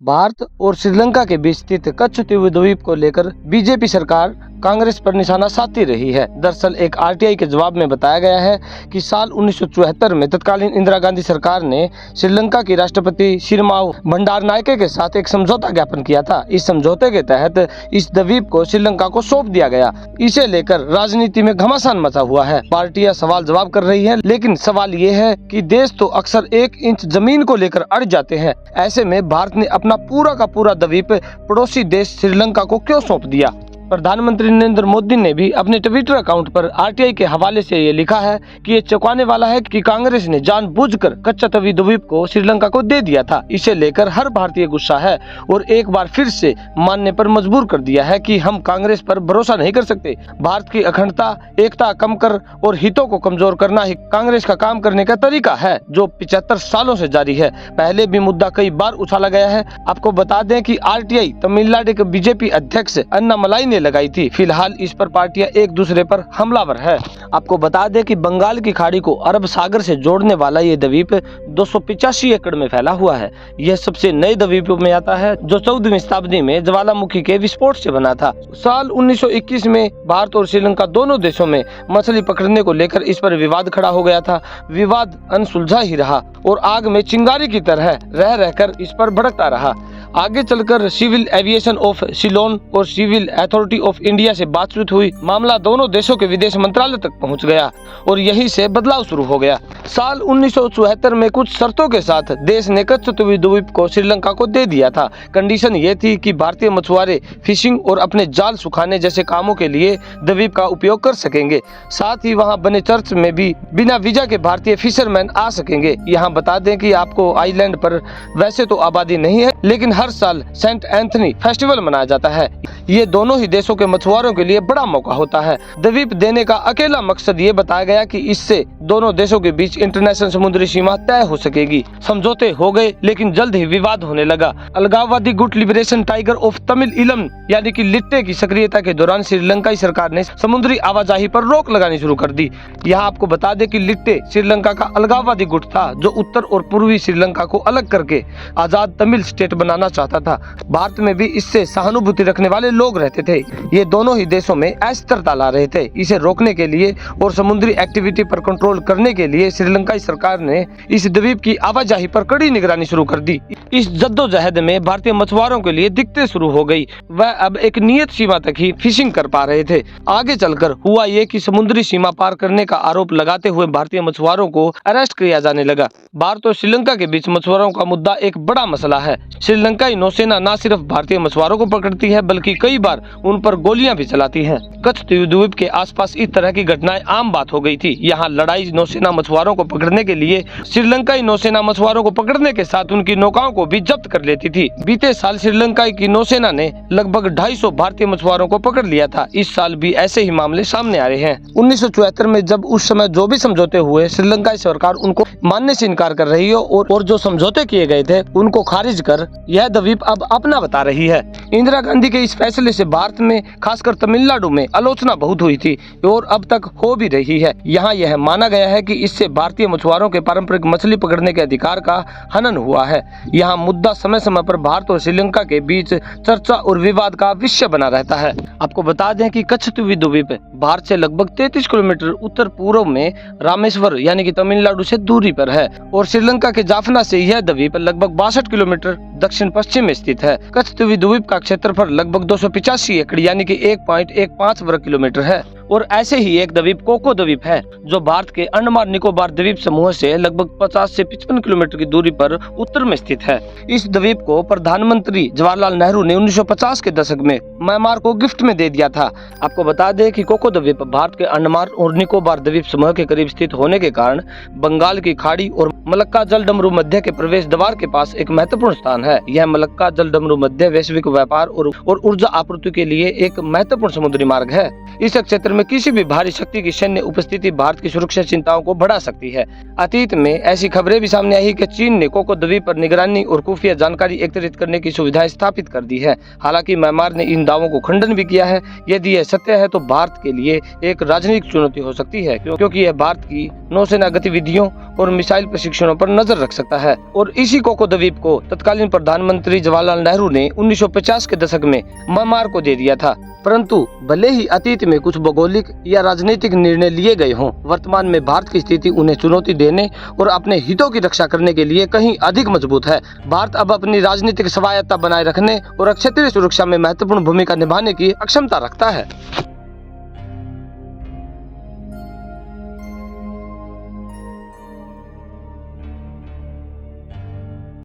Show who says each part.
Speaker 1: भारत और श्रीलंका के बीच स्थित कच्छ द्वीप को लेकर बीजेपी सरकार कांग्रेस पर निशाना साधती रही है। दरअसल एक आरटीआई के जवाब में बताया गया है कि साल 1974 में तत्कालीन इंदिरा गांधी सरकार ने श्रीलंका की राष्ट्रपति सिरिमाओ बंडारनायके के साथ एक समझौता ज्ञापन किया था। इस समझौते के तहत इस द्वीप को श्रीलंका को सौंप दिया गया। इसे लेकर राजनीति में घमासान मचा हुआ है। पार्टियां सवाल जवाब कर रही है, लेकिन सवाल ये है कि देश तो अक्सर 1 इंच जमीन को लेकर अड़ जाते हैं। ऐसे में भारत ने अपना पूरा का पूरा द्वीप पड़ोसी देश श्रीलंका को क्यों सौंप दिया? प्रधानमंत्री नरेंद्र मोदी ने भी अपने ट्विटर अकाउंट पर आरटीआई के हवाले से ये लिखा है कि ये चौंकाने वाला है कि कांग्रेस ने जानबूझकर कच्चा द्वीप को श्रीलंका को दे दिया था। इसे लेकर हर भारतीय गुस्सा है और एक बार फिर से मानने पर मजबूर कर दिया है कि हम कांग्रेस पर भरोसा नहीं कर सकते। भारत की अखंडता, एकता कम कर और हितों को कमजोर करना ही कांग्रेस का काम करने का तरीका है, जो 75 सालों से जारी है। पहले भी मुद्दा कई बार उछाला गया है। आपको बता दें कि आरटीआई तमिलनाडु के बीजेपी अध्यक्ष अन्नामलाई ने लगाई थी। फिलहाल इस पर पार्टियां एक दूसरे पर हमलावर है। आपको बता दें कि बंगाल की खाड़ी को अरब सागर से जोड़ने वाला ये द्वीप 285 एकड़ में फैला हुआ है। यह सबसे नए द्वीपों में आता है, जो 14वीं शताब्दी में ज्वालामुखी के विस्फोट से बना था। साल 1921 में भारत और श्रीलंका दोनों देशों में मछली पकड़ने को लेकर इस पर विवाद खड़ा हो गया था। विवाद अनसुलझा ही रहा और आग में चिंगारी की तरह रह रहकर इस पर भड़कता रहा। आगे चलकर सिविल एविएशन ऑफ सिलोन और सिविल अथॉरिटी ऑफ इंडिया से बातचीत हुई। मामला दोनों देशों के विदेश मंत्रालय तक पहुंच गया और यहीं से बदलाव शुरू हो गया। साल 1974 में कुछ शर्तों के साथ देश ने कच्छ द्वीप को श्रीलंका को दे दिया था। कंडीशन ये थी कि भारतीय मछुआरे फिशिंग और अपने जाल सुखाने जैसे कामों के लिए द्वीप का उपयोग कर सकेंगे। साथ ही वहां बने चर्च में भी बिना वीजा के भारतीय फिशरमैन आ सकेंगे। यहाँ बता दें कि आपको आइलैंड पर वैसे तो आबादी नहीं है, लेकिन हर साल सेंट एंथनी फेस्टिवल मनाया जाता है। ये दोनों ही देशों के मछुआरों के लिए बड़ा मौका होता है। द्वीप देने का अकेला मकसद ये बताया गया कि इससे दोनों देशों के बीच इंटरनेशनल समुद्री सीमा तय हो सकेगी। समझौते हो गए, लेकिन जल्द ही विवाद होने लगा। अलगाववादी गुट लिबरेशन टाइगर ऑफ तमिल इलम यानी कि लिट्टे की सक्रियता के दौरान श्रीलंकाई सरकार ने समुद्री आवाजाही पर रोक लगानी शुरू कर दी। यहाँ आपको बता दें कि लिट्टे श्रीलंका का अलगाववादी गुट था, जो उत्तर और पूर्वी श्रीलंका को अलग करके आजाद तमिल स्टेट बनाना चाहता था। भारत में भी इससे सहानुभूति रखने वाले लोग रहते थे। ये दोनों ही देशों में अस्थिरता ला रहे थे। इसे रोकने के लिए और समुद्री एक्टिविटी पर कंट्रोल करने के लिए श्रीलंकाई सरकार ने इस द्वीप की आवाजाही पर कड़ी निगरानी शुरू कर दी। इस जद्दोजहद में भारतीय मछुआरों के लिए दिक्कतें शुरू हो गई। वह अब एक नियत सीमा तक ही फिशिंग कर पा रहे थे। आगे चलकर हुआ ये कि समुद्री सीमा पार करने का आरोप लगाते हुए भारतीय मछुआरों को अरेस्ट किया जाने लगा। भारत और श्रीलंका के बीच मछुआरों का मुद्दा एक बड़ा मसला है। श्रीलंकाई नौसेना न सिर्फ भारतीय मछुआरों को पकड़ती है, बल्कि कई बार उन पर गोलियां भी चलाती है। कच्छ द्वीप के आसपास इस तरह की घटनाएं आम बात हो गई थी। यहाँ लड़ाई नौसेना मछुआरों को पकड़ने के लिए श्रीलंकाई नौसेना मछुआरों को पकड़ने के साथ उनकी नौकाओं को भी जब्त कर लेती थी। बीते साल श्रीलंकाई की नौसेना ने लगभग 250 भारतीय मछुआरों को पकड़ लिया था। इस साल भी ऐसे ही मामले सामने आ रहे हैं। 1974 में जब उस समय जो भी समझौते हुए, श्रीलंकाई सरकार उनको मानने से इनकार कर रही है और जो समझौते किए गए थे उनको खारिज कर यह द्वीप अब अपना बता रही है। इंदिरा गांधी के इस फैसले से भारत में, खासकर तमिलनाडु में आलोचना बहुत हुई थी और अब तक हो भी रही है। यहाँ यह माना गया है कि इससे भारतीय मछुआरों के पारंपरिक मछली पकड़ने के अधिकार का हनन हुआ है। यहाँ मुद्दा समय समय पर भारत और श्रीलंका के बीच चर्चा और विवाद का विषय बना रहता है। आपको बता दें कि कच्छ द्वीप भारत से लगभग 33 किलोमीटर उत्तर पूर्व में रामेश्वर यानी कि तमिलनाडु से दूरी पर है और श्रीलंका के जाफना से यह द्वीप लगभग 62 किलोमीटर दक्षिण पश्चिम में स्थित है। कच्छ द्वीप का क्षेत्रफल लगभग 285 एकड़ यानी कि 1.15 वर्ग किलोमीटर है। और ऐसे ही एक द्वीप कोको द्वीप है, जो भारत के अंडमान निकोबार द्वीप समूह से लगभग 50 से 55 किलोमीटर की दूरी पर उत्तर में स्थित है। इस द्वीप को प्रधानमंत्री जवाहरलाल नेहरू ने 1950 के दशक में म्यांमार को गिफ्ट में दे दिया था। आपको बता दें कि कोको द्वीप भारत के अंडमान और निकोबार द्वीप समूह के करीब स्थित होने के कारण बंगाल की खाड़ी और मलक्का जलडमरू मध्य के प्रवेश द्वार के पास एक महत्वपूर्ण स्थान है। यह मलक्का जलडमरू मध्य वैश्विक व्यापार और ऊर्जा आपूर्ति के लिए एक महत्वपूर्ण समुद्री मार्ग है। इस क्षेत्र में किसी भी भारी शक्ति की सैन्य उपस्थिति भारत की सुरक्षा चिंताओं को बढ़ा सकती है। अतीत में ऐसी खबरें भी सामने आई कि चीन ने कोको द्वीप पर निगरानी और खुफिया जानकारी एकत्रित करने की सुविधाएं स्थापित कर दी है। हालांकि म्यांमार ने इन दावों को खंडन भी किया है। यदि यह सत्य है तो भारत के लिए एक राजनीतिक चुनौती हो सकती है, क्योंकि यह भारत की नौसेना गतिविधियों और मिसाइल प्रशिक्षणों पर नजर रख सकता है। और इसी कोको द्वीप को तत्कालीन प्रधानमंत्री जवाहरलाल नेहरू ने 1950 के दशक में म्यांमार को दे दिया था। परंतु भले ही अतीत में कुछ भौगोलिक या राजनीतिक निर्णय लिए गए हों, वर्तमान में भारत की स्थिति उन्हें चुनौती देने और अपने हितों की रक्षा करने के लिए कहीं अधिक मजबूत है। भारत अब अपनी राजनीतिक स्वायत्तता बनाए रखने और क्षेत्रीय सुरक्षा में महत्वपूर्ण भूमिका निभाने की अक्षमता रखता है।